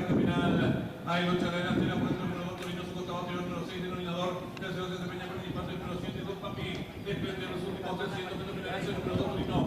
recta final. Hay lucha adelante, la puerta número 2, Torino, su costado anterior, número 6, denominador. Tercero se desempeña con el impacto número 7, 2 Papi. Desprende los últimos 300 metros finales, el número 2, Torino.